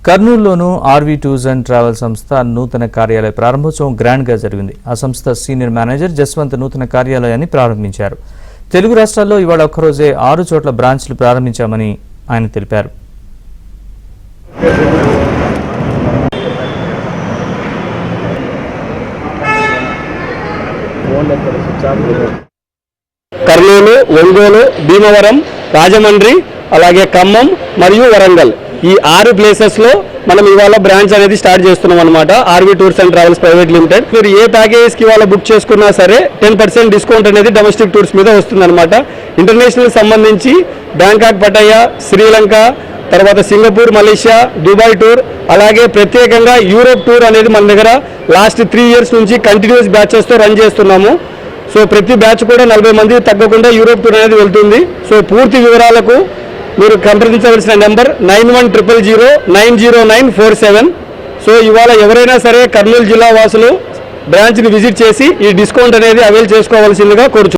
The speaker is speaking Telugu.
కర్నూలులోను ఆర్వీ టూర్స్ అండ్ ట్రావెల్ సంస్థ నూతన కార్యాలయ ప్రారంభోత్సవం గ్రాండ్ గా జరిగింది. ఆ సంస్థ సీనియర్ మేనేజర్ జస్వంత్ నూతన కార్యాలయాన్ని ప్రారంభించారు. తెలుగు రాష్ట్రాల్లో ఇవాళ ఒక్కరోజే 6 చోట్ల బ్రాంచ్లు ప్రారంభించామని ఆయన తెలిపారు. కర్నూలు, ఒంగోలు, భీమవరం, రాజమండ్రి, అలాగే ఖమ్మం మరియు వరంగల్ ఈ 6 ప్లేసెస్ లో మనం ఇవాళ బ్రాంచ్ అనేది స్టార్ట్ చేస్తున్నాం అనమాట. RV tours and travels private limited. మీరు ఏ ప్యాకేజ్ కి ఇవాళ బుక్ చేసుకున్నా సరే 10% డిస్కౌంట్ అనేది డొమెస్టిక్ టూర్స్ మీద వస్తుంది అనమాట. ఇంటర్నేషనల్ సంబంధించి బ్యాంకాక్, పటాయా, శ్రీలంక, తర్వాత సింగపూర్, మలేషియా, దుబాయ్ టూర్, అలాగే ప్రత్యేకంగా యూరోప్ టూర్ అనేది మన దగ్గర లాస్ట్ 3 years నుంచి కంటిన్యూస్ బ్యాచెస్ తో రన్ చేస్తున్నాము. సో ప్రతి బ్యాచ్ కూడా 40 మంది తగ్గకుండా యూరోప్ టూర్ అనేది వెళ్తుంది. సో పూర్తి వివరాలకు మీరు సంప్రదించవలసిన నెంబర్ 9100090947. సో ఇవాళ ఎవరైనా సరే కర్నూలు జిల్లా వాసులు బ్రాంచ్ని విజిట్ చేసి ఈ డిస్కౌంట్ అనేది అవైల్ చేసుకోవాల్సిందిగా కోరుచున్నాను.